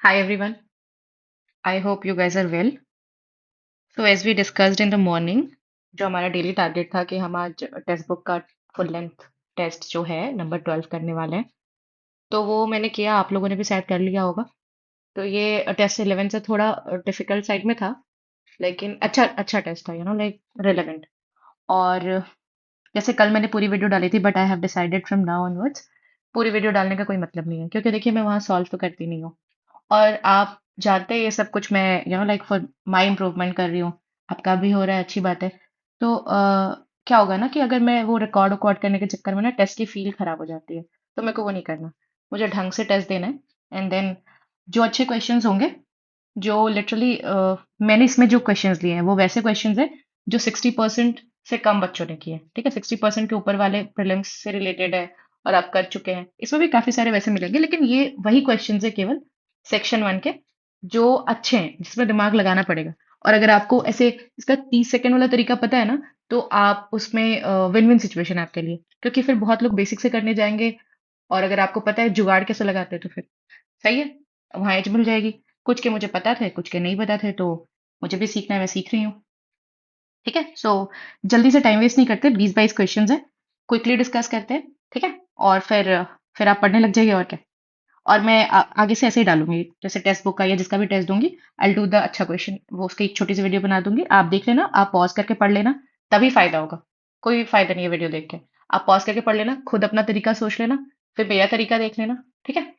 Hi everyone. I hope you guys are well. So as we discussed in the morning, जो हमारा daily target था कि हम आज टेक्स्ट बुक का फुल लेंथ टेस्ट जो है नंबर 12 करने वाले हैं, तो वो मैंने किया, आप लोगों ने भी शायद कर लिया होगा। तो ये टेस्ट 11 से थोड़ा डिफिकल्ट साइड में था, लेकिन अच्छा अच्छा टेस्ट था, लाइक रिलेवेंट। और जैसे कल मैंने पूरी वीडियो डाली थी, but I have decided from now onwards पूरी वीडियो डालने का कोई मतलब नहीं है, क्योंकि देखिए मैं वहाँ सॉल्व तो करती नहीं हूँ। और आप जानते हैं ये सब कुछ मैं लाइक फॉर माई इम्प्रूवमेंट कर रही हूँ। आपका भी हो रहा है, अच्छी बात है। तो क्या होगा ना कि अगर मैं वो रिकॉर्ड रिकॉर्ड करने के चक्कर में ना टेस्ट की फील खराब हो जाती है, तो मेरे को वो नहीं करना। मुझे ढंग से टेस्ट देना है। एंड देन जो अच्छे क्वेश्चंस होंगे, जो लिटरली मैंने इसमें जो क्वेश्चंस लिए हैं वो वैसे क्वेश्चंस हैं जो 60% से कम बच्चों ने किए हैं। ठीक है, 60% के ऊपर वाले प्रीलिम्स से रिलेटेड है और आप कर चुके हैं। इसमें भी काफी सारे वैसे मिलेंगे, लेकिन ये वही क्वेश्चंस है केवल सेक्शन 1 के, जो अच्छे हैं, जिसमें दिमाग लगाना पड़ेगा। और अगर आपको ऐसे इसका 30 सेकंड वाला तरीका पता है ना, तो आप उसमें विन विन सिचुएशन है आपके लिए, क्योंकि फिर बहुत लोग बेसिक से करने जाएंगे। और अगर आपको पता है जुगाड़ कैसे लगाते हैं, तो फिर सही है, वहां एज मिल जाएगी। कुछ के मुझे पता थे, कुछ के नहीं पता थे, तो मुझे भी सीखना है, मैं सीख रही हूँ। ठीक है, सो जल्दी से टाइम वेस्ट नहीं करते, 20-22 क्वेश्चंस है, क्विकली डिस्कस करते हैं। ठीक है, और फिर आप पढ़ने लग जाइए, और क्या। और मैं आगे से ऐसे ही डालूंगी, जैसे टेक्स्ट बुक का या जिसका भी टेस्ट दूंगी, आई डू द अच्छा क्वेश्चन, वो उसकी एक छोटी सी वीडियो बना दूंगी, आप देख लेना, आप पॉज करके पढ़ लेना, तभी फायदा होगा। कोई फायदा नहीं है वीडियो देख के। आप पॉज करके पढ़ लेना, खुद अपना तरीका सोच लेना, फिर मेरा तरीका देख लेना। ठीक है,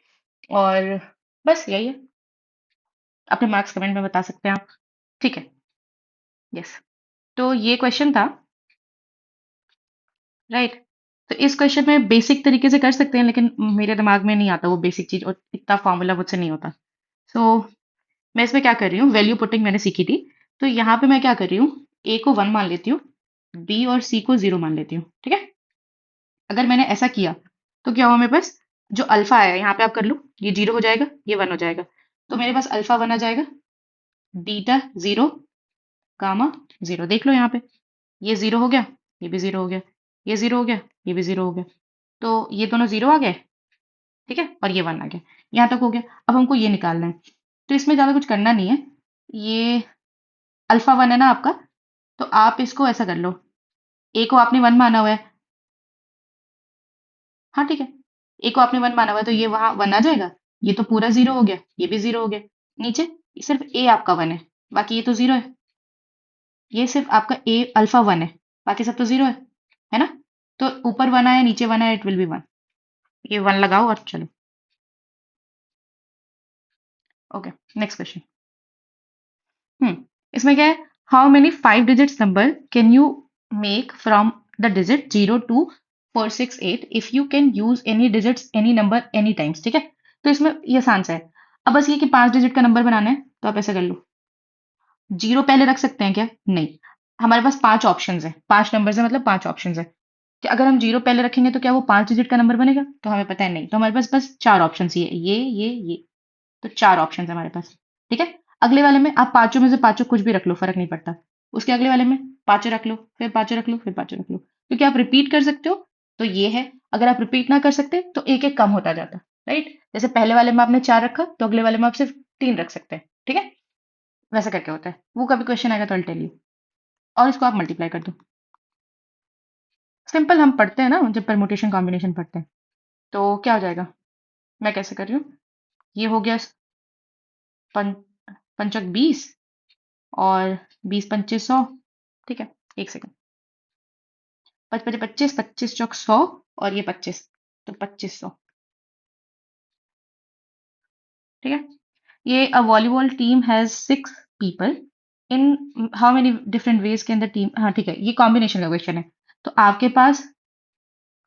और बस यही है। अपने मार्क्स कमेंट में बता सकते हैं आप। ठीक है, यस। तो ये क्वेश्चन था, राइट। तो इस क्वेश्चन में बेसिक तरीके से कर सकते हैं, लेकिन मेरे दिमाग में नहीं आता वो बेसिक चीज, और इतना फॉर्मूला मुझसे नहीं होता। सो मैं इसमें क्या कर रही हूँ, वैल्यू पुटिंग मैंने सीखी थी। तो यहाँ पे मैं क्या कर रही हूँ, ए को 1 मान लेती हूँ, बी और सी को 0 मान लेती हूँ। ठीक है, अगर मैंने ऐसा किया तो क्या हुआ मेरे पास, जो अल्फा आया यहाँ पे आप कर लो, ये 0 हो जाएगा, ये 1 हो जाएगा। तो मेरे पास अल्फा 1 आ जाएगा, बीटा 0, गामा 0। देख लो यहाँ पे, ये 0 हो गया, ये भी 0 हो गया, ये 0 हो गया, ये भी 0 हो गया। तो ये दोनों 0 आ गए। ठीक है, और ये 1 आ गया। यहाँ तक हो गया। अब हमको ये निकालना है, तो इसमें ज्यादा कुछ करना नहीं है। ये अल्फा 1 है ना आपका, तो आप इसको ऐसा कर लो, ए को आपने 1 माना हुआ है। हाँ ठीक है, ए को आपने 1 माना हुआ है, तो ये वहां 1 आ जाएगा। ये तो पूरा 0 हो गया, ये भी 0 हो गया। नीचे सिर्फ ए आपका 1 है, बाकी ये तो 0 है। ये सिर्फ आपका ए अल्फा 1 है, बाकी सब तो 0 है ना। तो ऊपर 1 आया, नीचे 1 आया, इट विल बी 1। ये 1 लगाओ और चलो। Okay, next question. हम्म इसमें क्या है, how many 5 digits number can you make from the digit 0 2 4 6 8 if you can use any digits any number any times. ठीक है, तो इसमें ये आसान सा है। अब बस ये कि 5 डिजिट का नंबर बनाना है, तो आप ऐसा कर लो। जीरो पहले रख सकते हैं क्या? नहीं। हमारे पास 5 ऑप्शंस है, 5 नंबर्स है, मतलब 5 ऑप्शंस है। कि अगर हम जीरो पहले रखेंगे तो क्या वो 5 डिजिट का नंबर बनेगा? तो हमें पता है नहीं, तो हमारे पास बस 4 ऑप्शन ही है, ये। तो 4 ऑप्शन है हमारे पास। ठीक है, अगले वाले में आप पांचों में से पांचों कुछ भी रख लो, फर्क नहीं पड़ता। उसके अगले वाले में पांचों रख लो, फिर पांचों रख लो, फिर पांचों रख लो, क्योंकि आप रिपीट कर सकते हो। तो ये है, अगर आप रिपीट ना कर सकते तो एक एक कम होता जाता। राइट, जैसे पहले वाले में आपने 4 रखा, तो अगले वाले में आप सिर्फ 3 रख सकते हैं। ठीक है, वैसा करके होता है, वो कभी क्वेश्चन आएगा तो I'll tell you। और इसको आप मल्टीप्लाई कर दो। सिंपल, हम पढ़ते हैं ना जब परमुटेशन कॉम्बिनेशन पढ़ते हैं, तो क्या हो जाएगा, मैं कैसे कर रही हूँ। ये हो गया पं, पंचक 20, और 20 25 100। ठीक है, एक सेकंड। 5 5 25, 25 चौक 100, और ये 25, तो 2500। ठीक है, ये a volleyball team has 6 people in how many different ways can the team. हाँ ठीक है, ये कॉम्बिनेशन का क्वेश्चन है। तो आपके पास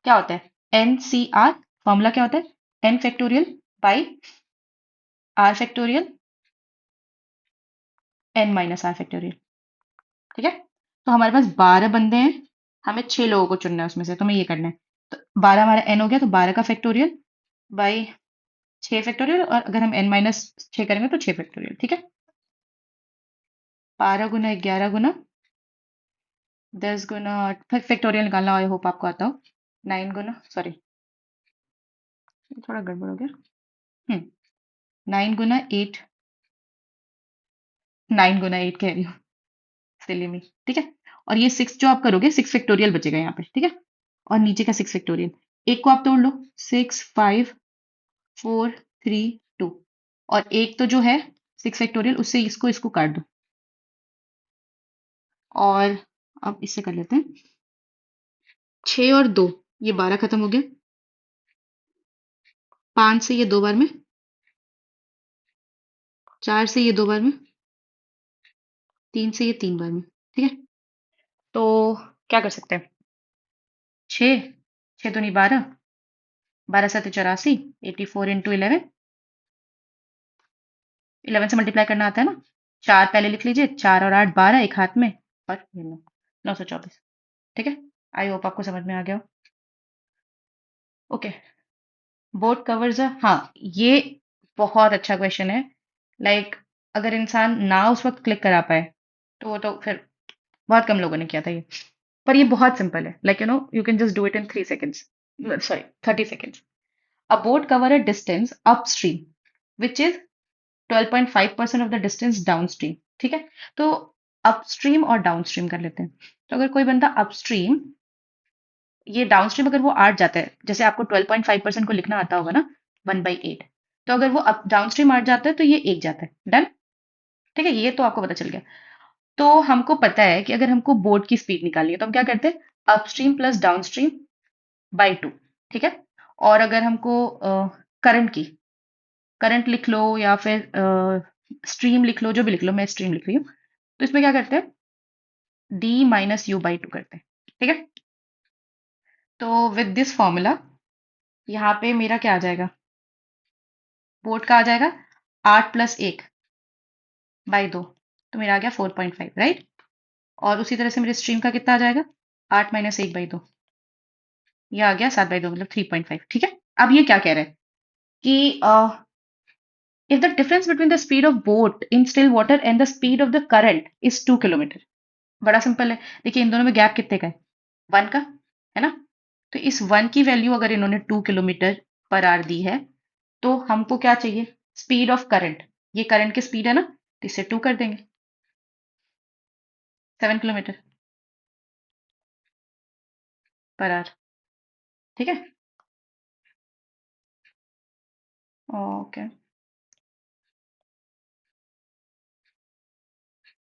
क्या होता है, एन सी आर, फॉर्मूला क्या होता है, n factorial by r factorial, n minus r factorial. ठीक है, तो हमारे पास 12 बंदे हैं, हमें 6 लोगों को चुनना है उसमें से, तो हमें ये करना है। तो 12 हमारा एन हो गया, तो 12 का फैक्टोरियल बाई 6 फैक्टोरियल, और अगर हम n-6 करेंगे तो 6 फैक्टोरियल। ठीक है, 12 गुना 11 गुना 10 गुना, फिर फैक्टोरियल निकालना, आई होप आपको आता हो। 9 गुना, सॉरी थोड़ा गड़बड़ हो गया। हम्म 9 गुना 8, 9 गुना 8 कह रही हूँ, सिली मी। ठीक है। और ये 6 जो आप करोगे, 6 फैक्टोरियल बचेगा यहाँ पे। ठीक है। और नीचे का 6 फैक्टोरियल, एक को आप तोड़ लो, 6, 5, 4, 3, 2। और एक तो जो है 6 फैक्टोरियल, उससे इसको इसको काट दो। और अब इससे कर लेते हैं, 6 और 2, ये 12 खत्म हो गया। 5 से ये 2 बार में, 4 से ये 2 बार में, 3 से ये 3 बार में। ठीक है। तो क्या कर सकते हैं, 6, 6 दूनी 12, 12 7 84, 84 × 11, 11 से मल्टीप्लाई करना आता है ना। 4 पहले लिख लीजिए, 4 और 8 12, एक हाथ में, और ये 924। ठीक है। आई होप आपको समझ में आ गया हो। ओके। बोट कवर्स, हाँ, ये बहुत अच्छा क्वेश्चन है। लाइक अगर इंसान ना उस वक्त क्लिक करा पाए, तो वो तो फिर बहुत कम लोगों ने किया था ये। पर ये बहुत सिंपल है, like you can just do it in 3 seconds, sorry 30 seconds। A boat cover a distance upstream which is 12.5% of the distance downstream। ठीक है। तो अपस्ट्रीम और डाउनस्ट्रीम कर लेते हैं। तो अगर कोई बंदा अपस्ट्रीम, ये डाउनस्ट्रीम अगर वो 8 जाता है, जैसे आपको 12.5% को लिखना आता होगा ना, 1/8, तो अगर वो अप डाउनस्ट्रीम 8 जाता है तो ये 1 जाता है। डन। ठीक है, ये तो आपको पता चल गया। तो हमको पता है कि अगर हमको बोट की स्पीड निकालनी है, तो हम क्या करते हैं, अपस्ट्रीम प्लस डाउनस्ट्रीम बाई 2। ठीक है। और अगर हमको करंट की, करंट लिख लो या फिर स्ट्रीम लिख लो, जो भी लिख लो, मैं स्ट्रीम लिख रही हूँ। तो इसमें क्या करते हैं, D - U/2 करते हैं। ठीक है। तो विद दिस फॉर्मूला, यहाँ पे मेरा क्या आ जाएगा, बोट का आ जाएगा 8 + 1/2, तो मेरा आ गया 4.5, राइट। और उसी तरह से मेरे स्ट्रीम का कितना आ जाएगा, 8 - 1/2, ये आ गया 7/2, मतलब 3.5। ठीक है। अब ये क्या कह रहा है कि if the difference between the speed of boat in still water and the speed of the current is 2 kilometre. बड़ा सिंपल है। देखिए इन दोनों में गैप कितने का है, 1 का, है ना। तो इस 1 की वैल्यू अगर इन्होंने 2 किलोमीटर पर आवर दी है, तो हमको क्या चाहिए, स्पीड ऑफ करंट। ये करंट की स्पीड है ना, तो इससे 2 कर देंगे, 7 किलोमीटर पर आवर। ठीक है। ओके,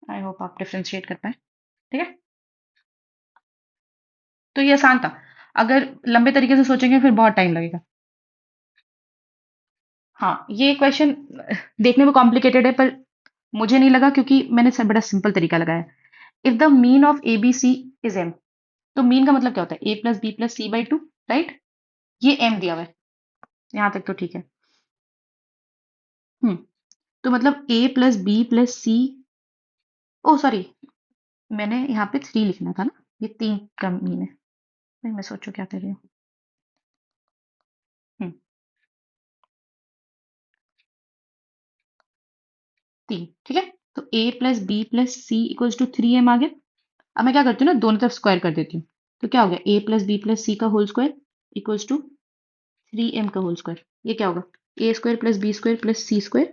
आई होप आप डिफ्रेंशिएट कर पाए। ठीक है। तो ये आसान था। अगर लंबे तरीके से सोचेंगे फिर बहुत टाइम लगेगा। हाँ, ये क्वेश्चन देखने में कॉम्प्लिकेटेड है, पर मुझे नहीं लगा, क्योंकि मैंने सब बड़ा सिंपल तरीका लगाया। If the mean of A B C is M, तो मीन का मतलब क्या होता है, A + B + C/2, राइट। ये एम दिया हुआ है, यहाँ तक तो ठीक है। हम्म। तो मतलब A + B + C, O sorry, मैंने यहाँ पे 3 लिखना था ना, ये 3 का मीन है। भाई मैं सोचो क्या कर रही हूँ। हम्म, 3। ठीक है। तो A + B + C = 3m आ गया। अब मैं क्या करती हूँ ना, दोनों तरफ स्क्वायर कर देती हूँ। तो क्या हो गया, A + B + C का whole square equals to 3m का होल स्क्वायर। ये क्या होगा, A² + B² + C²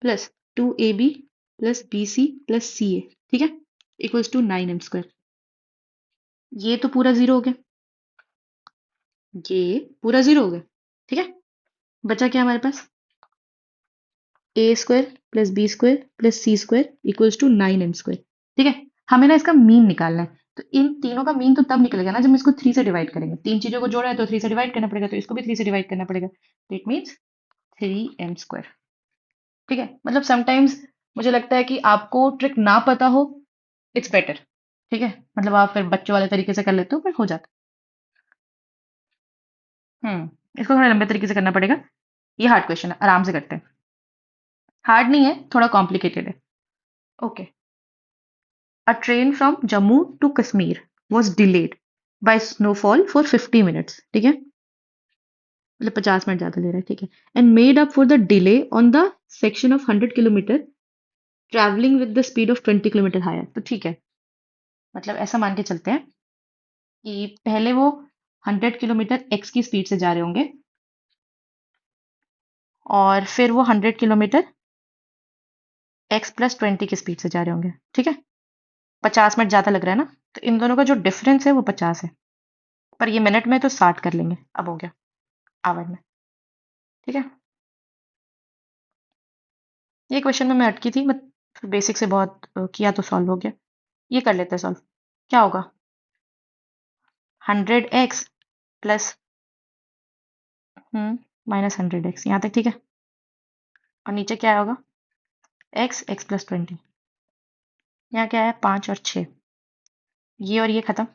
plus 2AB + BC + CA। ठीक है। Equals to 9m²। ये तो पूरा जीरो हो गया, ये पूरा जीरो हो गया। ठीक है। बचा क्या हमारे पास, A² + B² + C² = 9m²। ठीक है। हमें ना इसका मीन निकालना है। तो इन तीनों का मीन तो तब निकलेगा ना, जब हम इसको 3 से डिवाइड करेंगे। तीन चीजों को जोड़ा है तो 3 से डिवाइड करना पड़ेगा, तो इसको भी 3 से डिवाइड करना पड़ेगा। तो इट मीन्स 3m²। ठीक है। मतलब समटाइम्स मुझे लगता है कि आपको ट्रिक ना पता हो, इट्स बेटर। ठीक है। मतलब आप फिर बच्चों वाले तरीके से कर लेते हो, पर हो जाता है। इसको थोड़ा लंबे तरीके से करना पड़ेगा। ये हार्ड क्वेश्चन है, आराम से करते हैं। हार्ड नहीं है, थोड़ा कॉम्प्लिकेटेड है। Okay. A train from Jammu to Kashmir was delayed by snowfall for 50 minutes। ठीक है। मतलब 50 मिनट ज्यादा ले रहा है। ठीक है। And made up for the delay on the section of 100 kilometre travelling with the speed of 20 kilometre higher. तो ठीक है, मतलब ऐसा मान के चलते हैं कि पहले वो 100 किलोमीटर एक्स की स्पीड से जा रहे होंगे, और फिर वो 100 किलोमीटर x+20 की स्पीड से जा रहे होंगे। ठीक है, 50 मिनट ज़्यादा लग रहा है ना, तो इन दोनों का जो डिफरेंस है वो 50 है। पर ये मिनट में तो 60 कर लेंगे, अब हो गया आवर में। ठीक है, ये क्वेश्चन में मैं अटकी थी, बट बेसिक से बहुत किया तो सॉल्व हो गया। ये कर लेते हैं सॉल्व। क्या होगा? 100x -100x, यहाँ तक ठीक है। और नीचे क्या होगा? x+20। यहाँ क्या है? 5 और 6, ये और ये खत्म।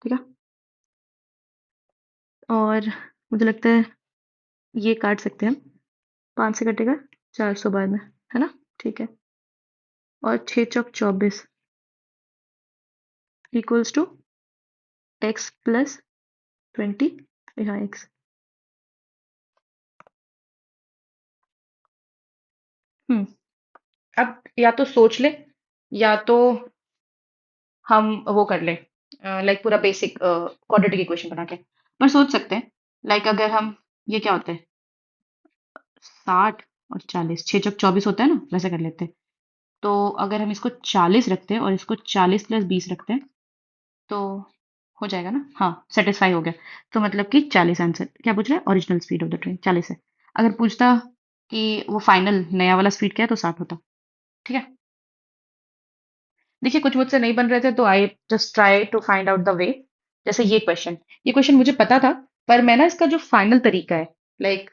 ठीक है, और मुझे लगता है ये काट सकते हैं हम। 5 से कटेगा 400 बाद में, है ना? ठीक है, और 6 चौक 24 इक्वल्स टू x+20। यहाँ x। हम्म अब या तो सोच ले, या तो हम वो कर ले, लाइक पूरा बेसिक क्वाड्रेटिक इक्वेशन बना के। पर सोच सकते हैं, लाइक अगर हम, ये क्या होता है? 60 और 40, 6 चौक 24 होता है ना, वैसे कर लेते हैं। तो अगर हम इसको 40 रखते हैं और इसको 40+20 रखते हैं, तो हो जाएगा ना? हाँ, सेटिस्फाई हो गया। तो मतलब कि 40 आंसर। क्या पूछ रहा है? Original speed of the train 40 है। अगर पूछता कि वो फाइनल नया वाला स्पीड क्या है, तो 60 होता। ठीक है, देखिए कुछ मुझसे नहीं बन रहे थे, तो I just try to find out the way. जैसे ये क्वेश्चन मुझे पता था, पर मैं ना इसका जो फाइनल तरीका है, लाइक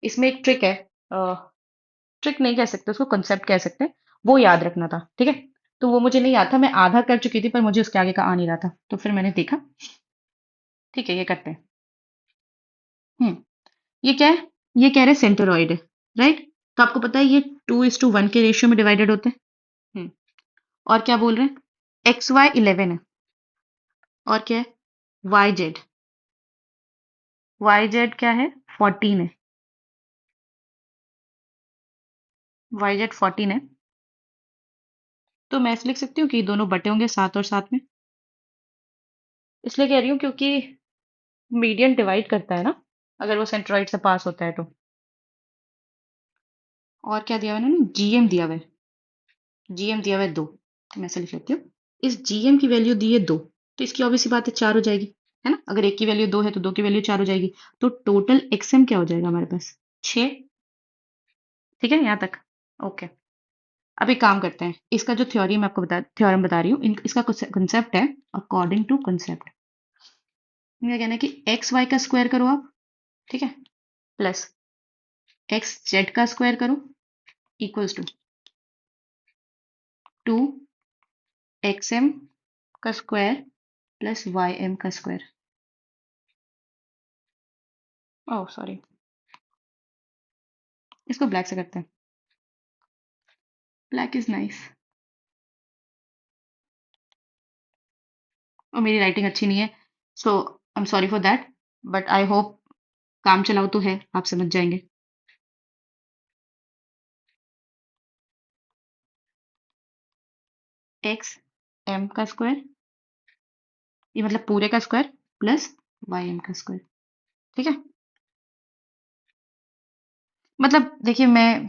इसमें एक ट्रिक है, ट्रिक नहीं कह सकते उसको, कंसेप्ट कह सकते हैं, वो याद रखना था। ठीक है, तो वो मुझे नहीं याद था, मैं आधा कर चुकी थी, पर मुझे उसके आगे का आ नहीं रहा था, तो फिर मैंने देखा। ठीक है, ये करते हैं। हम्म ये क्या है? ये कह रहे सेंटरोइड है, राइट? तो आपको पता है ये 2:1 के रेशियो में डिवाइडेड होते हैं। हम्म और क्या बोल रहे हैं? XY 11 है, और क्या है? YZ क्या है? 14 है। YZ 14 है, तो मैं ऐसे लिख सकती हूँ कि ये दोनों बटे होंगे 7 और 7 में। इसलिए कह रही हूँ क्योंकि मीडियन डिवाइड करता है ना, अगर वो सेंट्रोइड से पास होता है तो। और क्या दिया हुआ है ना? GM दिया हुआ है। GM दिया हुआ है 2, तो मैं ऐसे लिख लेती हूँ। इस GM की वैल्यू दी है 2, तो इसकी ऑब्वियस सी बात है 4 हो जाएगी, है ना? अगर एक की वैल्यू 2 है तो 2 की वैल्यू 4 हो जाएगी। तो टोटल XM क्या हो जाएगा हमारे पास? 6। ठीक है यहाँ तक? ओके, अब एक काम करते हैं, इसका जो थ्योरी मैं आपको थ्योरम बता रही हूँ, इसका कंसेप्ट है अकॉर्डिंग टू कंसेप्ट। मेरा कहना है कि XY का स्क्वायर करो आप, ठीक है, प्लस XZ का स्क्वायर करो, इक्वल्स टू 2XM का स्क्वायर प्लस YM का स्क्वायर। ओह सॉरी, इसको ब्लैक से करते हैं। Black is nice. और मेरी राइटिंग अच्छी नहीं है, so I am sorry for that, but I hope काम चलाओ तो है, आप समझ जाएंगे। XM का स्क्वायर, ये मतलब पूरे का स्क्वायर, प्लस YM का स्क्वायर। ठीक है, मतलब देखिए मैं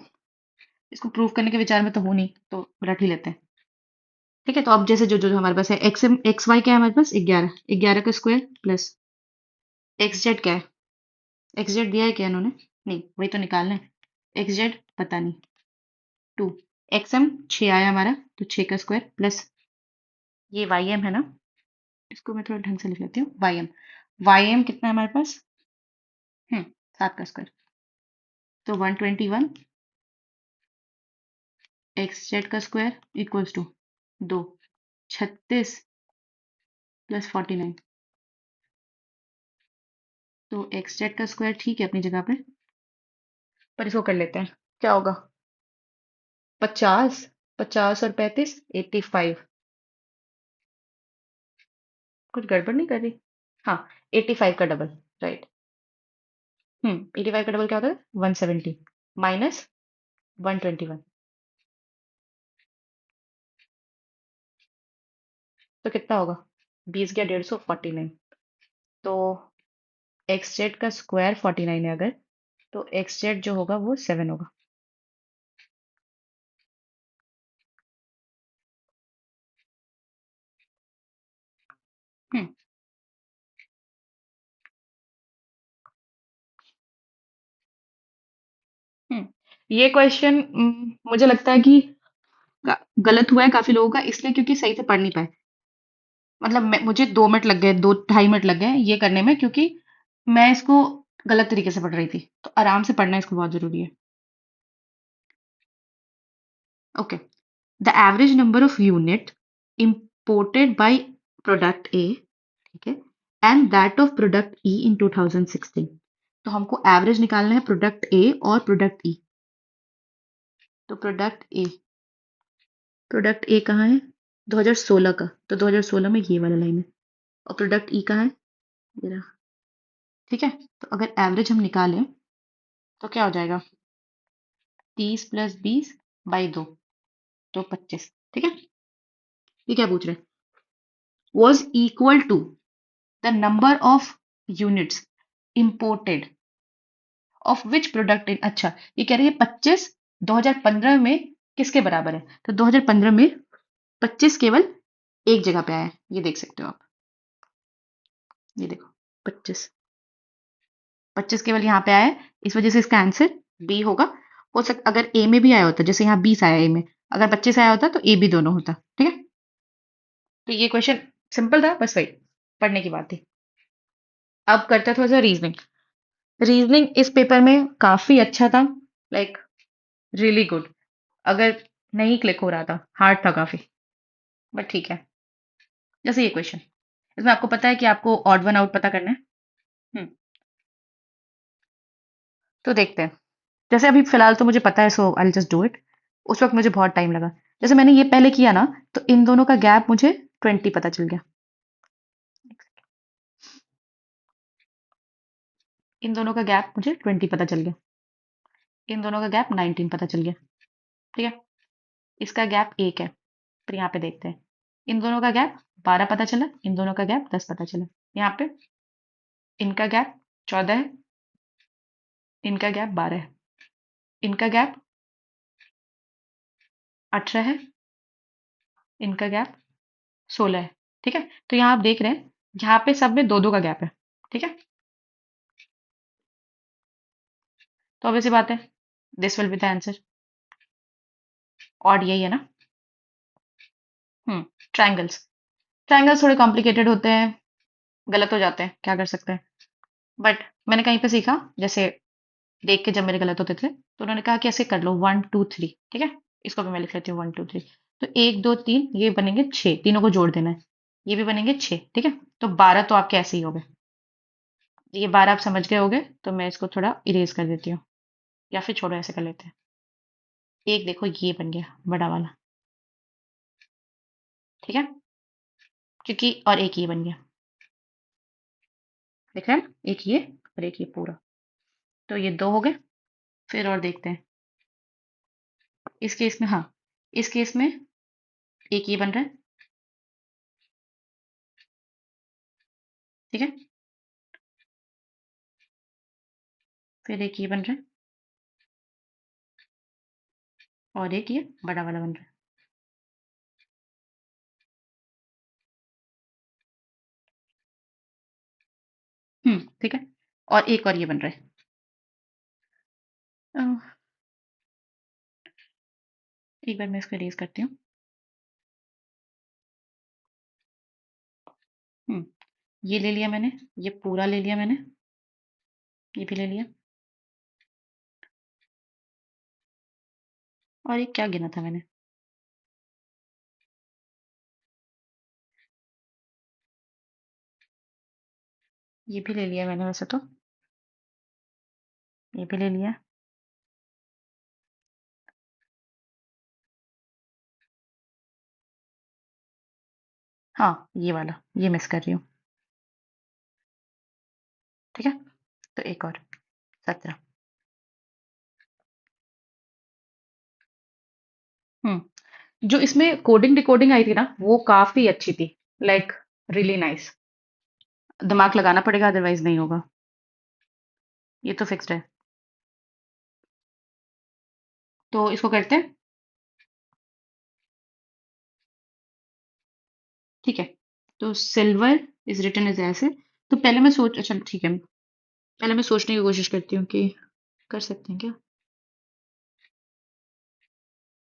इसको प्रूव करने के विचार में तो हूं नहीं, तो रट ही लेते हैं। ठीक है, तो अब जैसे जो जो हमारे पास है, XY क्या है हमारे पास? 11, 11 का स्क्वायर प्लस XZ क्या है? XZ दिया है क्या इन्होंने? नहीं, वही तो निकालना है। XZ पता नहीं। 2। XM 6 आया हमारा, तो 6 का स्क्वायर प्लस ये YM है ना, इसको मैं थोड़ा ढंग से लिख लेती हूँ। YM कितना है हमारे पास? 7 का स्क्वायर, तो 121। XZ का स्क्वायर इक्वल्स टू 2, 36 प्लस 49। तो XZ का स्क्वायर ठीक है अपनी जगह पे, पर इसको कर लेते हैं। क्या होगा? 50, 50 और 35, 85। कुछ गड़बड़ नहीं कर रही? हाँ, 85 का डबल, राइट। 85 का डबल क्या होता है? 170 माइनस 121, तो कितना होगा? 20 गया 150, 49। तो XZ का स्क्वायर 49 है अगर, तो एक्स जेड जो होगा वो 7 होगा। हम्म। हम्म। ये क्वेश्चन मुझे लगता है कि गलत हुआ है काफी लोगों का, इसलिए क्योंकि सही से पढ़ नहीं पाए। मतलब मुझे 2 मिनट लग गए, 2 ढाई मिनट लग गए ये करने में, क्योंकि मैं इसको गलत तरीके से पढ़ रही थी। तो आराम से पढ़ना इसको बहुत जरूरी है। Okay. The average number of unit imported by product ए, ठीक है, एंड दैट ऑफ प्रोडक्ट ई इन 2016। तो हमको एवरेज निकालना है प्रोडक्ट ए और प्रोडक्ट ई। तो प्रोडक्ट ए कहाँ है? 2016 का, तो 2016 में ये वाला लाइन है। और प्रोडक्ट ई कहाँ है? ये रहा। ठीक है। तो अगर एवरेज हम निकालें तो क्या हो जाएगा? 30 + 20/2, तो 25। ठीक है। ये क्या पूछ रहे हैं? Was equal to the number of units imported of which product in. अच्छा, ये कह रही है 25 2015 में किसके बराबर है? तो 2015 में 25 केवल एक जगह पे आया है, ये देख सकते हो आप। ये देखो, 25 25 केवल यहाँ पे आया है, इस वजह से इसका आंसर बी होगा। हो सकता अगर ए में भी आया होता, जैसे यहाँ 20 आया ए में, अगर 25 आया होता तो ए भी दोनों होता। ठीक है। तो ये क्वेश्चन सिंपल था, बस वही पढ़ने की बात थी। अब करते हैं थोड़ा सा रीजनिंग। रीजनिंग इस पेपर में काफी अच्छा था, लाइक रियली गुड। अगर नहीं क्लिक हो रहा था, हार्ड था काफी, बट ठीक है। जैसे ये क्वेश्चन, इसमें आपको पता है कि आपको ऑड वन आउट पता करना है। हम्म। तो देखते हैं। जैसे अभी फिलहाल तो मुझे पता है, so I just do it. उस वक्त मुझे बहुत टाइम लगा। जैसे मैंने ये पहले किया ना, तो इन दोनों का गैप मुझे 20 पता चल गया। इन दोनों का गैप मुझे 20 पता चल गया। इन दोनों का गैप 19 पता चल गया। ठीक है। इसका गैप 1 है। फिर यहाँ पे देखते हैं। इन दोनों का गैप 12 पता चला, इन दोनों का गैप 10 पता चला। यहाँ पे इनका गैप 14 है, इनका गैप 12 है, इनका गैप 18 है, इनका गैप 16 है। ठीक है। तो यहाँ आप देख रहे हैं, यहाँ पे सब में 2-2 का गैप है। ठीक है। तो obvious सी बात है, this will be the answer. Odd यही है ना। हम्म। ट्राइंगल्स, ट्राइंगल्स थोड़े कॉम्प्लिकेटेड होते हैं, गलत हो जाते हैं, क्या कर सकते हैं। बट मैंने कहीं पे सीखा, जैसे देख के जब मेरे गलत होते थे, तो उन्होंने कहा कि ऐसे कर लो 1 2 3। ठीक है। इसको भी मैं लिख लेती हूँ 1 2 3। तो 1 2 3 ये बनेंगे 6, तीनों को जोड़ देना है। ये भी बनेंगे 6। ठीक है। तो 12 तो आपके ऐसे ही हो गए। ये 12 आप समझ गए होगे, तो मैं इसको थोड़ा इरेज कर देती हूँ, या फिर छोड़ो ऐसे कर लेते हैं। एक देखो ये बन गया बड़ा वाला। ठीक है। क्योंकि और एक ये बन गया, देख रहे हैं, एक ये और एक ये पूरा। तो ये 2 हो गए। फिर और देखते हैं। इस केस में, हाँ, इस केस में एक ये बन रहा है। ठीक है। फिर एक ये बन रहा है, और एक ये बड़ा वाला बन रहा है। ठीक है। और एक और ये बन रहा है। अ, एक बार मैं इसको इरेज करती हूँ। हम्म। ये ले लिया मैंने, ये पूरा ले लिया मैंने, ये भी ले लिया। और ये क्या गिना था मैंने? ये भी ले लिया मैंने वैसे तो। ये भी ले लिया। हाँ, ये वाला ये मिस कर रही हूँ। ठीक है। तो एक और 17। जो इसमें कोडिंग डिकोडिंग आई थी ना, वो काफी अच्छी थी, लाइक रियली नाइस। दिमाग लगाना पड़ेगा, अदरवाइज नहीं होगा। ये तो फिक्स्ड है। तो इसको करते हैं। ठीक है। तो सिल्वर इज रिटन एज ऐसे। तो पहले मैं सोच, अच्छा ठीक है, पहले मैं सोचने की कोशिश करती हूँ कि कर सकते हैं क्या।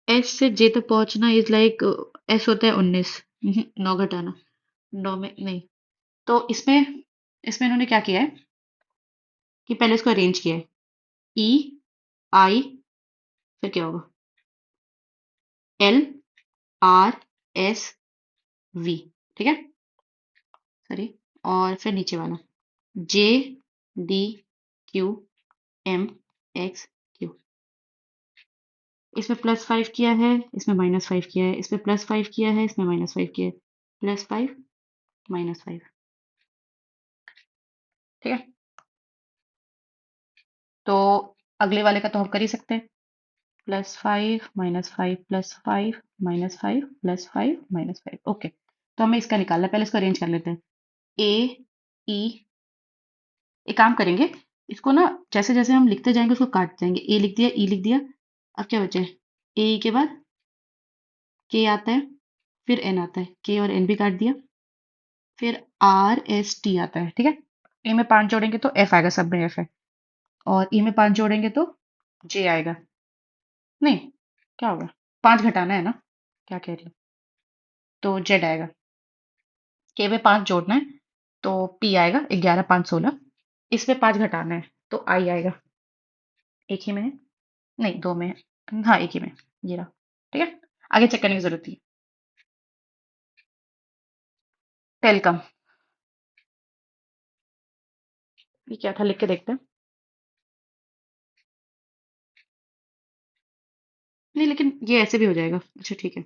एस से जे तक पहुंचना इज लाइक, एस होता है 19। नौ घटाना, नौ में नहीं। तो इसमें इसमें इन्होंने क्या किया है कि पहले इसको अरेंज किया है। ई, आई, फिर क्या होगा, एल, आर, एस, वी। ठीक है, सॉरी। और फिर नीचे वाला J, D, Q, M, X, Q. इसमें +5 किया है, इसमें -5 किया है, इसमें +5 किया है, इसमें -5 किया है। +5, -5। ठीक है। तो अगले वाले का तो हम कर ही सकते हैं। +5, -5, +5, -5, +5, -5। ओके। तो हमें इसका निकालना है, पहले इसको अरेंज कर लेते हैं। ए, ई, एक काम करेंगे, इसको ना जैसे जैसे हम लिखते जाएंगे उसको काट जाएंगे। ए लिख दिया, ई लिख दिया। अब क्या बचे, ए ई के बाद के आता है, फिर एन आता है, के और एन भी काट दिया। फिर आर एस टी आता है। ठीक है। ए में 5 जोड़ेंगे तो एफ आएगा, सब में एफ है। और ई में 5 जोड़ेंगे तो जे आएगा। नहीं, क्या होगा, 5 घटाना है ना, क्या कह रही हूँ, तो जेड आएगा। के में 5 जोड़ना है तो पी आएगा, 11, 5, 16। इसमें 5 घटाना है तो आई आएगा। एक ही में है, नहीं दो में है, हाँ एक ही में, ये रहा। ठीक है, आगे चेक करने की जरूरत थी। टेलकम, ये क्या था, लिख के देखते हैं। नहीं लेकिन ये ऐसे भी हो जाएगा, अच्छा ठीक है।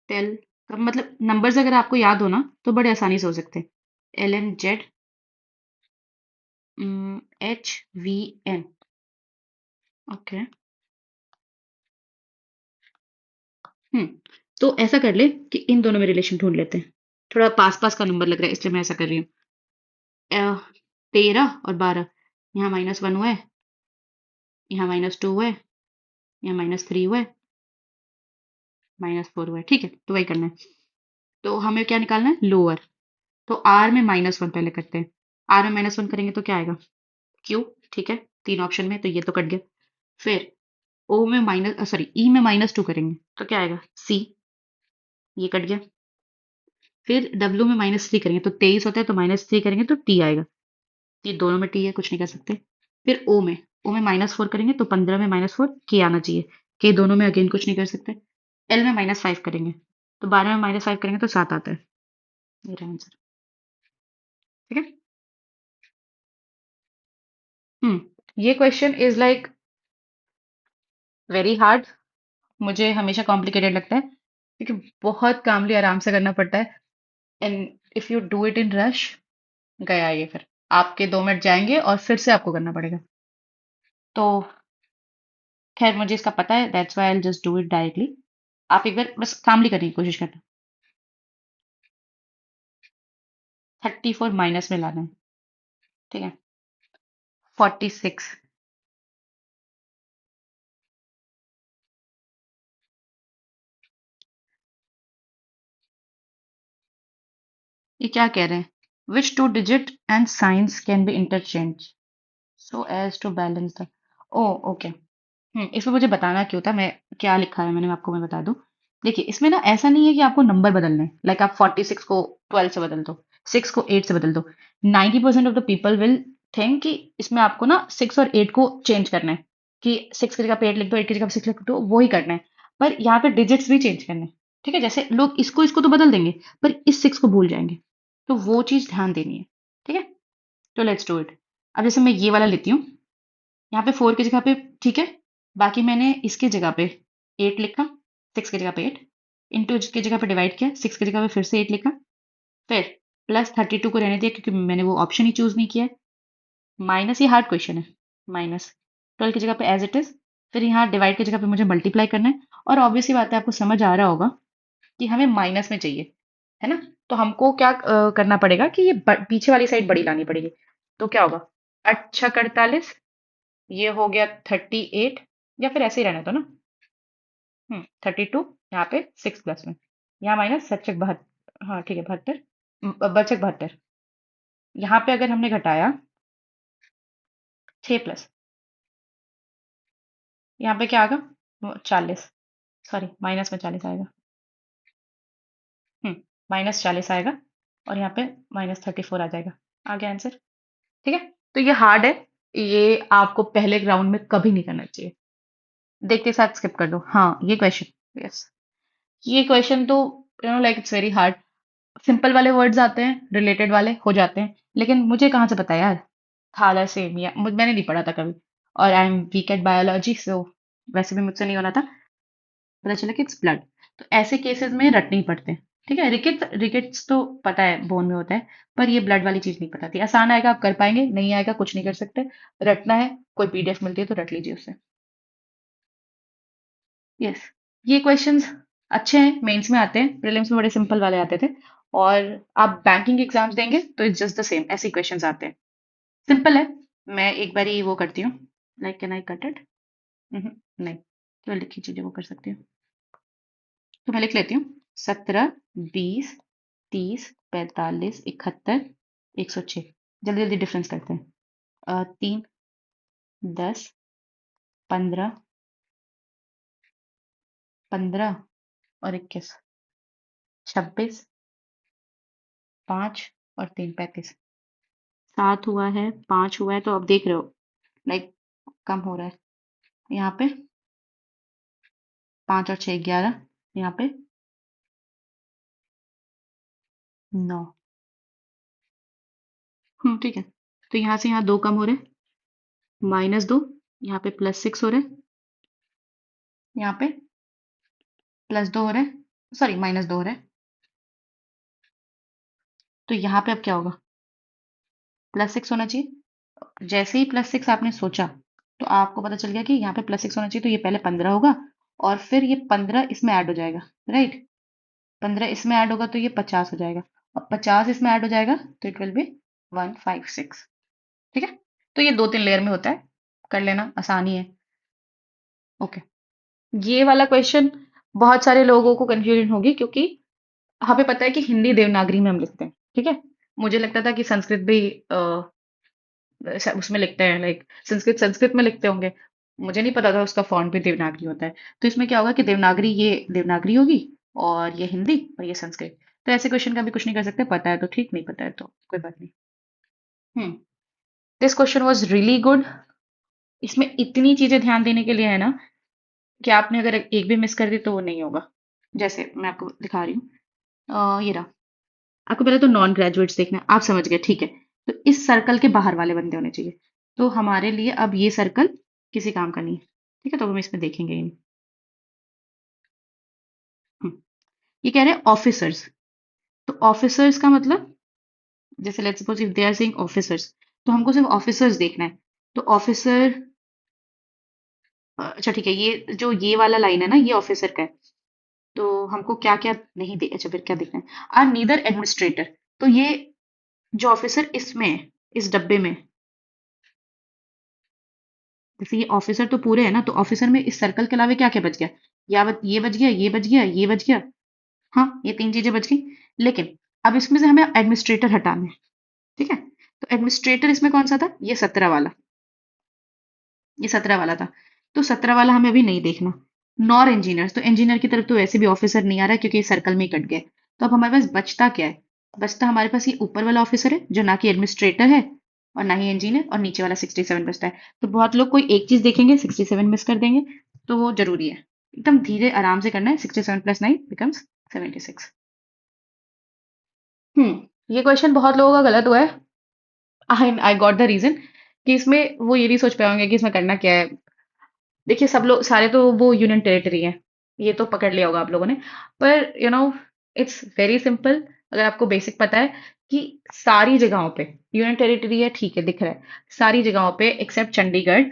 टेल का मतलब नंबर्स अगर आपको याद हो ना तो बड़े आसानी से हो सकते हैं। LN, Z, HVN। ओके। हम्म। तो ऐसा कर ले कि इन दोनों में रिलेशन ढूंढ लेते हैं। थोड़ा पास पास का नंबर लग रहा है इसलिए मैं ऐसा कर रही हूँ। 13 और 12, यहाँ -1 हुआ है, यहाँ -2 हुआ है, यहाँ -3 हुआ है, -4 हुआ है। ठीक है, तो वही करना है। तो हमें क्या निकालना है, लोअर। तो आर में -1 पहले करते हैं। आर में -1 करेंगे तो क्या आएगा, क्यू। ठीक है, 3 ऑप्शन में तो ये तो कट गया। फिर ओ में माइनस, सॉरी ई में -2 करेंगे तो क्या आएगा, सी। ये कट गया। फिर डब्ल्यू में -3 करेंगे तो 23 होता है, तो -3 करेंगे तो टी आएगा। ये दोनों में टी है, कुछ नहीं कर सकते। फिर ओ में -4 करेंगे तो 15 में -4 के आना चाहिए। के दोनों में अगेन कुछ नहीं कर सकते। एल में -5 करेंगे तो 12 में -5 करेंगे तो 7 आता है। ये रहा आंसर। ठीक है। ये question is like very hard. मुझे हमेशा कॉम्प्लिकेटेड लगता है क्योंकि बहुत कामली आराम से करना पड़ता है। And if you do it in rush, गया ये, फिर आपके 2 मिनट जाएंगे और फिर से आपको करना पड़ेगा। तो खैर मुझे इसका पता है, that's why I just do it directly. आप एक बार बस कामली करने की कोशिश करना। 34 माइनस में लाना है। ठीक है। 46। ये क्या कह रहे हैं, which 2 digit and science can be interchange so as to balance the, oh okay. इसमें मुझे बताना क्यों था, मैं क्या लिखा है मैंने, आपको मैं बता दूं। देखिए इसमें ना ऐसा नहीं है कि आपको नंबर बदलने हैं, लाइक आप 46 को 12 से बदल दो, 6 को 8 से बदल दो। 90% of the people will think कि इसमें आपको ना 6 और 8 को चेंज करना है, कि 6 की जगह पे 8 लिख दो, 8 की जगह पे 6 लिख दो, वो ही करना है। पर यहाँ पे डिजिट्स भी चेंज करने हैं। ठीक है, जैसे लोग इसको इसको तो बदल देंगे पर इस 6 को भूल जाएंगे, तो वो चीज ध्यान देनी है। ठीक है, तो लेट्स डू इट। अब जैसे मैं ये वाला लेती हूँ, यहाँ पे 4 की जगह पे, ठीक है, बाकी मैंने इसकी जगह पे 8 लिखा, 6 की जगह पे 8, इंटू की जगह पे डिवाइड किया, 6 की जगह पे फिर से 8 लिखा, फिर +32 को रहने दिया क्योंकि मैंने वो ऑप्शन ही चूज नहीं किया है। माइनस, ये हार्ड क्वेश्चन है, -12 की जगह पे एज इट इज, फिर यहाँ डिवाइड की जगह पे मुझे मल्टीप्लाई करना है। और ऑब्वियसली बात है, आपको समझ आ रहा होगा कि हमें माइनस में चाहिए, है ना। तो हमको क्या करना पड़ेगा कि ये पीछे वाली साइड बड़ी लानी पड़ेगी। तो क्या होगा, 8 × 48, ये हो गया 38, या फिर ऐसे ही रहने दो ना। 32, यहाँ पे 6 प्लस में, यहाँ माइनस सच्चक 72, हाँ ठीक है 72, बचक 72। यहाँ पे अगर हमने घटाया 6 प्लस, यहाँ पे क्या आएगा, 40, सॉरी माइनस में 40 आएगा। हम्म -40 आएगा, और यहाँ पे -34 आ जाएगा। आ गया आंसर। ठीक है। तो ये हार्ड है, ये आपको पहले राउंड में कभी नहीं करना चाहिए। देखते साथ स्किप कर दो। हाँ ये क्वेश्चन, यस, ये क्वेश्चन तो like it's very hard. Simple वाले वर्ड्स आते हैं, रिलेटेड वाले हो जाते हैं, लेकिन मुझे कहाँ से पता यार, थैलासेमिया मैंने नहीं पढ़ा था कभी, और I am weak at biology, so वैसे भी मुझसे नहीं होना था। पता चला कि इट्स ब्लड। तो ऐसे केसेस में रटने ही पड़ते हैं। ठीक है, रिकेट्स रिकेट्स तो पता है बोन में होता है, पर ये ब्लड वाली चीज नहीं पता थी। आसान आएगा आप कर पाएंगे, नहीं आएगा कुछ नहीं कर सकते। रटना है, कोई पीडीएफ मिलती है तो रट लीजिए उससे। यस, ये क्वेश्चंस अच्छे हैं, मेंस में आते हैं, प्रीलिम्स में बड़े सिंपल वाले आते थे। और आप बैंकिंग एग्जाम्स देंगे तो इट्स जस्ट द सेम, ऐसे क्वेश्चंस आते हैं। सिंपल है। मैं एक बार ही वो करती हूँ, like can I cut it? नहीं, तो लिखी चीजें वो कर सकती हूँ। तो मैं लिख लेती हूँ, 17, 20, 30, 45, 71, 106। जल्दी जल्दी डिफरेंस करते हैं। 3, 10, 15, 15 और 21, 26, 5 और 3, 35। 7 हुआ है, 5 हुआ है, तो अब देख रहे हो लाइक कम हो रहा है। यहाँ पे 5 और 6, 11, यहाँ पे 9। ठीक है। तो यहाँ से यहाँ 2 कम हो रहे हैं, -2, यहाँ पे +6 हो रहे हैं, यहाँ पे +2 हो रहे हैं, सॉरी -2 हो रहे हैं। तो यहाँ पे अब क्या होगा, +6 होना चाहिए। जैसे ही +6 आपने सोचा, तो आपको पता चल गया कि यहाँ पे +6 होना चाहिए, तो ये पहले 15 होगा, और फिर ये 15 इसमें ऐड हो जाएगा, राइट। 15 इसमें ऐड होगा तो ये 50 हो जाएगा, और 50 इसमें ऐड हो जाएगा तो इट विल बी 156। ठीक है। तो ये 2-3 लेयर में होता है, कर लेना, आसानी है। ओके। ये वाला क्वेश्चन बहुत सारे लोगों को कंफ्यूजन होगी, क्योंकि हमें पता है कि हिंदी देवनागरी में हम लिखते हैं। ठीक है। मुझे लगता था कि संस्कृत भी उसमें लिखते हैं, लाइक संस्कृत संस्कृत में लिखते होंगे। मुझे नहीं पता था उसका फॉन्ट भी देवनागरी होता है। तो इसमें क्या होगा कि देवनागरी, ये देवनागरी होगी, और ये हिंदी, और ये संस्कृत। तो ऐसे क्वेश्चन का भी कुछ नहीं कर सकते, पता है तो ठीक, नहीं पता है तो कोई बात नहीं। हम्म this question was really good. इसमें इतनी चीजें ध्यान देने के लिए है ना, कि आपने अगर एक भी मिस कर दी तो वो नहीं होगा। जैसे मैं आपको दिखा रही हूँ, ये रहा। आपको पहले तो नॉन ग्रेजुएट्स देखना है, आप समझ गए, ठीक है। तो इस सर्कल के बाहर वाले बंदे होने चाहिए। तो हमारे लिए अब ये सर्कल किसी काम का नहीं है। ठीक है, तो हम इसमें देखेंगे ही नहीं। हम्म, ये कह रहे हैं ऑफिसर्स। तो ऑफिसर्स का मतलब, जैसे let's suppose if they are saying officers, तो हमको सिर्फ ऑफिसर्स देखना है। तो ऑफिसर, अच्छा ठीक है, ये जो ये वाला लाइन है ना, ये ऑफिसर का है। तो हमको क्या क्या नहीं दे, अच्छा फिर क्या देखना है, आर नीदर एडमिनिस्ट्रेटर। तो ये जो ऑफिसर इसमें है, इस डब्बे में, जैसे ये ऑफिसर तो पूरे है ना, तो ऑफिसर में इस सर्कल के अलावा क्या क्या बच गया, ये बच गया, ये बच गया, ये बच गया। हाँ, ये 3 चीजें बच गई। लेकिन अब इसमें से हमें एडमिनिस्ट्रेटर हटाना है। ठीक है। तो एडमिनिस्ट्रेटर इसमें कौन सा था, ये 17 वाला, ये 17 वाला था। तो 17 वाला हमें अभी नहीं देखना। नॉर इंजीनियर, तो इंजीनियर की तरफ तो वैसे भी ऑफिसर नहीं आ रहा है, क्योंकि ये सर्कल में ही कट गया। तो अब हमारे पास बचता क्या है, बचता हमारे पास ये ऊपर वाला ऑफिसर है, जो ना कि एडमिनिस्ट्रेटर है और ना ही इंजीनियर, और नीचे वाला 67 बचता है। तो बहुत लोग कोई एक चीज देखेंगे, 67 मिस कर देंगे। तो वो जरूरी है, एकदम धीरे आराम से करना है। 67 + 9 बिकम्स 76। ये क्वेश्चन बहुत लोगों का गलत हुआ है। आई आई गॉट द रीजन, कि इसमें वो ये नहीं सोच पाए होंगे कि इसमें करना क्या है। देखिए, सब लोग सारे तो वो यूनियन टेरिटरी है, ये तो पकड़ लिया होगा आप लोगों ने। पर इट्स वेरी सिंपल। अगर आपको बेसिक पता है कि सारी जगहों पे यूनियन टेरिटरी है, ठीक है, दिख रहा है, सारी जगहों पे एक्सेप्ट चंडीगढ़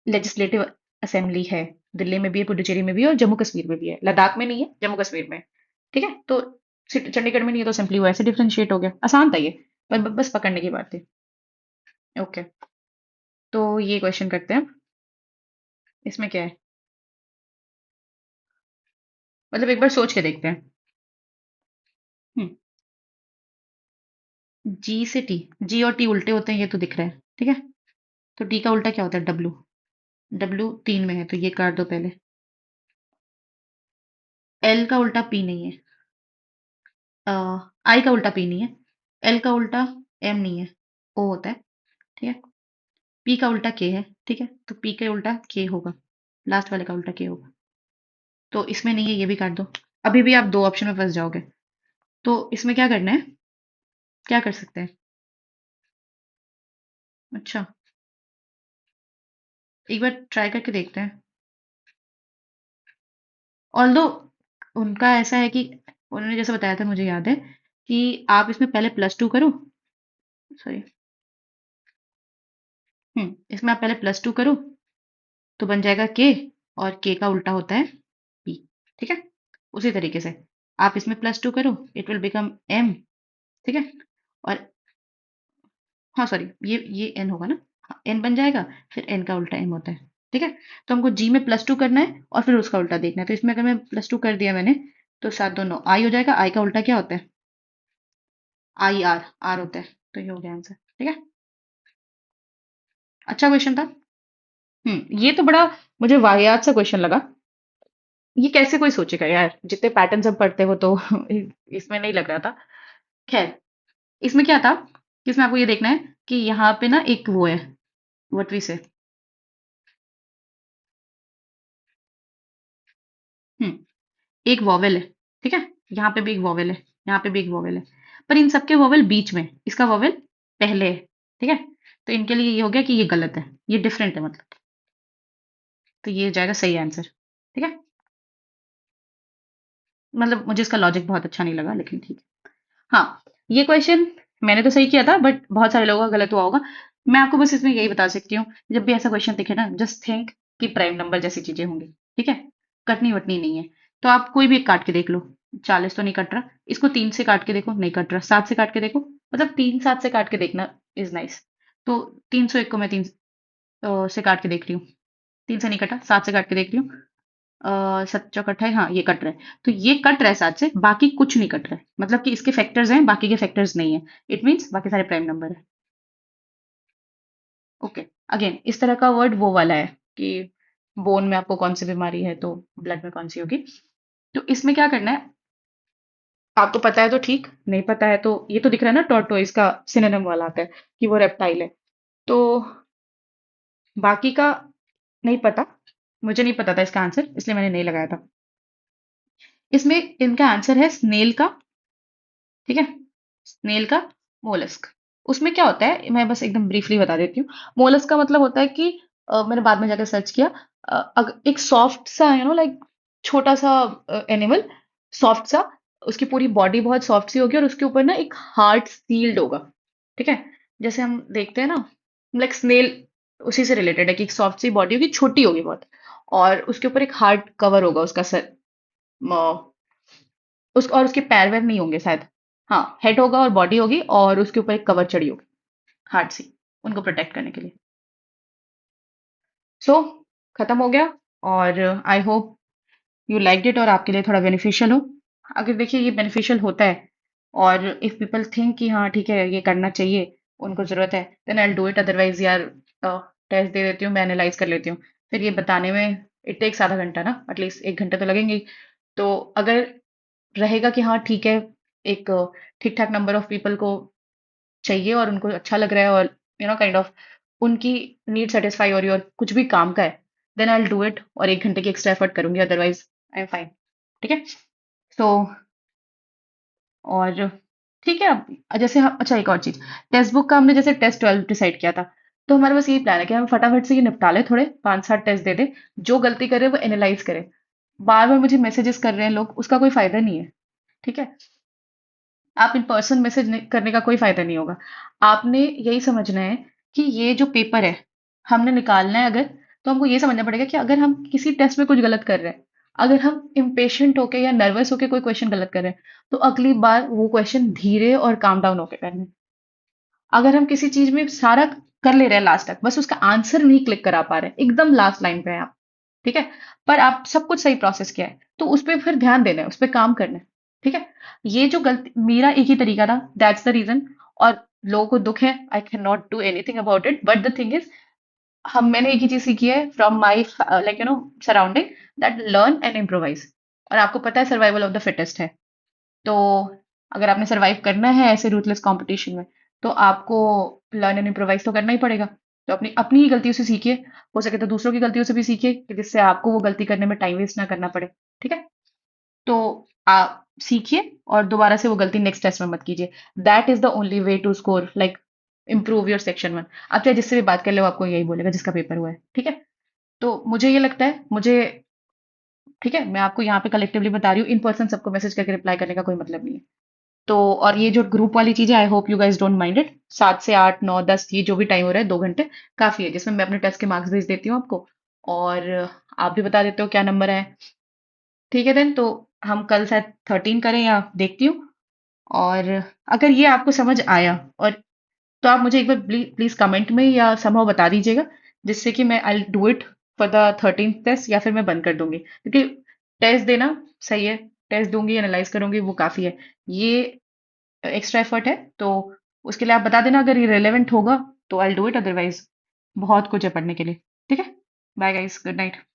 लेजिस्लेटिव असेंबली है। दिल्ली में भी है, पुडुचेरी में भी है, और जम्मू कश्मीर में भी है। लद्दाख में नहीं है, जम्मू कश्मीर में है। ठीक है। तो चंडीगढ़ में नहीं है, तो सिंपली वो ऐसे डिफरेंशिएट हो गया, आसान था ये। पर बस पकड़ने की बात थी। ओके। तो ये क्वेश्चन करते हैं। इसमें क्या है? मतलब एक बार सोच के देखते हैं। हम्म। जी से टी। जी और टी उल्टे होते हैं, ये तो दिख रहा है, ठीक है। तो टी का उल्टा क्या होता है? डब्लू। डब्लू तीन में है तो ये काट दो पहले। एल का उल्टा पी नहीं है। आई का उल्टा पी नहीं है। एल का उल्टा एम नहीं है, ओ होता है, ठीक है। पी का उल्टा के है, ठीक है, तो पी का उल्टा के होगा। लास्ट वाले का उल्टा के होगा। तो इसमें नहीं है, ये भी काट दो। अभी भी आप दो ऑप्शन में फंस जाओगे। तो इसमें क्या करना है? क्या कर सकते हैं? अच्छा, एक बार ट्राई करके देखते हैं। ऑल्दो उनका ऐसा है कि उन्होंने जैसे बताया था, मुझे याद है कि आप इसमें पहले प्लस 2 करो। सॉरी। इसमें आप पहले प्लस 2 करो तो बन जाएगा के, और के का उल्टा होता है पी, ठीक है। उसी तरीके से आप इसमें प्लस 2 करो, इट विल बिकम एम, ठीक है। और हाँ सॉरी, ये एन होगा ना। हाँ, एन बन जाएगा, फिर एन का उल्टा एम होता है, ठीक है। तो हमको जी में प्लस 2 करना है और फिर उसका उल्टा देखना है। तो इसमें अगर मैं +2 कर दिया मैंने, तो 7 2 9 आई हो जाएगा। आई का उल्टा क्या होता है? आई आर, आर होता है। तो ये हो गया आंसर, ठीक है। अच्छा क्वेश्चन था। ये तो बड़ा मुझे वाहियात सा क्वेश्चन लगा। ये कैसे कोई सोचेगा यार, जितने पैटर्न हम पढ़ते हो तो इसमें नहीं लग रहा था। खैर, इसमें क्या था कि इसमें आपको ये देखना है कि यहाँ पे ना एक वो है, व्हाट वी से। हम्म एक वॉवेल है, ठीक है। यहाँ पे भी एक वॉवेल है, यहाँ पे भी एक वॉवेल है, पर इन सबके वॉवेल बीच में, इसका वॉवेल पहले है, ठीक है। तो इनके लिए ये हो गया कि ये गलत है, ये डिफरेंट है मतलब। तो ये हो जाएगा सही आंसर, ठीक है। मतलब मुझे इसका लॉजिक बहुत अच्छा नहीं लगा, लेकिन ठीक है। हाँ, ये क्वेश्चन मैंने तो सही किया था, बट बहुत सारे लोगों का गलत हुआ होगा। मैं आपको बस इसमें यही बता सकती हूँ, जब भी ऐसा क्वेश्चन दिखे ना, जस्ट थिंक कि प्राइम नंबर जैसी चीजें होंगी, ठीक है। कटनी वटनी नहीं है। तो आप कोई भी एक काट के देख लो। 40 तो नहीं कट रहा, इसको 3 से काट के देखो, नहीं कट रहा। 7 से काट के देखो, मतलब 3 7 से काट के देखना इज नाइस। तो 301 को मैं 3 से काट के देख रही हूँ, 3 से नहीं कटा, 7 से काट के देख रही हूँ। 7 चौक 28, हाँ ये कट रहा है। तो ये कट रहा है 7 से, बाकी कुछ नहीं कट रहा है, मतलब कि इसके फैक्टर्स हैं, बाकी के फैक्टर्स नहीं है। इट मीन्स बाकी सारे प्राइम नंबर है। ओके। अगेन इस तरह का वर्ड वो वाला है कि बोन में आपको कौन सी बीमारी है तो ब्लड में कौन सी होगी। तो इसमें क्या करना है, आपको पता है तो ठीक, नहीं पता है तो ये तो दिख रहा है ना, टॉर्टोइज का सिनोनिम वाला आता है कि वो रेप्टाइल है। तो बाकी का नहीं पता, मुझे नहीं पता था इसका आंसर, इसलिए मैंने नहीं लगाया था। इसमें इनका आंसर है स्नेल का, ठीक है। स्नेल का मोलस्क। उसमें क्या होता है, मैं बस एकदम ब्रीफली बता देती हूँ। मोलस्क का मतलब होता है कि मैंने बाद में जाकर सर्च किया, एक सॉफ्ट सा लाइक छोटा सा एनिमल, सॉफ्ट सा। उसकी पूरी बॉडी बहुत सॉफ्ट सी होगी और उसके ऊपर ना एक हार्ट सील्ड होगा, ठीक है। जैसे हम देखते हैं ना, लाइक स्नेल, उसी से रिलेटेड है कि एक सॉफ्ट सी बॉडी होगी, छोटी होगी बहुत, और उसके ऊपर एक हार्ट कवर होगा उसका सर, और उसके पैर वैर नहीं होंगे शायद। हाँ, हेड होगा और बॉडी होगी और उसके ऊपर एक कवर चढ़ी होगी, हार्ड सी, उनको प्रोटेक्ट करने के लिए। सो खत्म हो गया। और I hope you like it और आपके लिए थोड़ा बेनिफिशियल हो। अगर देखिए ये बेनिफिशियल होता है, और इफ पीपल थिंक कि हाँ ठीक है ये करना चाहिए, उनको जरूरत है, then I do it. Otherwise यार, टेस्ट दे देती हूँ, मैं एनालाइज कर लेती हूँ, फिर ये बताने में इट टेक्स आधा घंटा ना, एटलीस्ट 1 घंटे तो लगेंगे ही। तो अगर रहेगा कि हाँ ठीक है, एक ठीक ठाक नंबर ऑफ पीपल को चाहिए और उनको अच्छा लग रहा है, और काइंड ऑफ उनकी नीड सेटिस्फाई हो रही है और कुछ भी काम का है, then I will do it और 1 घंटे की एक्स्ट्रा एफर्ट करूंगी, अदरवाइज आई एम फाइन, ठीक है। सो और ठीक है। अब जैसे हम, अच्छा एक और चीज, टेक्स्ट बुक का हमने जैसे टेस्ट 12 डिसाइड किया था, तो हमारे पास यही प्लान है कि हम फटाफट से ये निपटा लें, थोड़े 5 7 टेस्ट दे दे, जो गलती करे वो एनालाइज करे। बार बार मुझे मैसेजेस कर रहे हैं लोग, उसका कोई फायदा नहीं है, ठीक है। आप इन पर्सन मैसेज करने का कोई फायदा नहीं होगा। आपने यही समझना है कि ये जो पेपर है, हमने निकालना है अगर, तो हमको ये समझना पड़ेगा कि अगर हम किसी टेस्ट में कुछ गलत कर रहे हैं, अगर हम इम्पेशेंट होके या नर्वस होके कोई क्वेश्चन गलत कर रहे हैं, तो अगली बार वो क्वेश्चन धीरे और काम डाउन होके करना है। अगर हम किसी चीज में सारा कर ले रहे हैं लास्ट तक, बस उसका आंसर नहीं क्लिक करा पा रहे हैं, एकदम लास्ट लाइन पे है आप, ठीक है। पर आप सब कुछ सही प्रोसेस किया है तो उस पर फिर ध्यान देना है, उस पर काम करना है। ठीक है। ये जो गलती, मेरा एक ही तरीका था, दैट्स द रीजन। और लोगों को दुख है, I can not do anything about it, but the thing is, हम मैंने एक ही चीज सीखी है from my like surrounding, that learn and improvise. और आपको पता है सर्वाइवल ऑफ द फिटेस्ट है। तो अगर आपने सरवाइव करना है ऐसे रूथलेस कंपटीशन में, तो आपको लर्न एंड इम्प्रोवाइज तो करना ही पड़ेगा। तो अपनी अपनी ही गलतियों से सीखिए। हो सके तो दूसरों की गलतियों से भी सीखिए, कि जिससे आपको वो गलती करने में टाइम वेस्ट ना करना पड़े। ठीक है। तो आप सीखिए और दोबारा से वो गलती नेक्स्ट टेस्ट में मत कीजिए। That is the only way to score, like improve your section 1। आप चाहे जिससे भी बात कर ले, वो आपको यही बोलेगा जिसका पेपर हुआ है। ठीक है। तो मुझे ये लगता है, मुझे, ठीक है, मैं आपको यहाँ पे कलेक्टिवली बता रही हूँ, इन पर्सन सबको मैसेज करके रिप्लाई करने का कोई मतलब नहीं है। तो और ये जो ग्रुप वाली चीज़ है, I hope you guys don't mind it. 7 से 8 9 10 ये जो भी टाइम हो रहा है, 2 घंटे काफी है, जिसमें मैं अपने टेस्ट के मार्क्स भेज देती हूँ आपको। और आप भी बता देते हो क्या नंबर है। ठीक है देन, तो हम कल शायद 13 करें, या देखती हूँ। और अगर ये आपको समझ आया, और तो आप मुझे एक बार प्लीज कमेंट में या समहाउ बता दीजिएगा, जिससे कि मैं I do it for the 13th test, या फिर मैं बंद कर दूंगी, क्योंकि टेस्ट देना सही है, टेस्ट दूंगी, एनालाइज करूंगी, वो काफी है। ये एक्स्ट्रा एफर्ट है, तो उसके लिए आप बता देना, अगर ये रेलेवेंट होगा तो आई डू इट, अदरवाइज बहुत कुछ है पढ़ने के लिए। ठीक है। Bye guys, good night.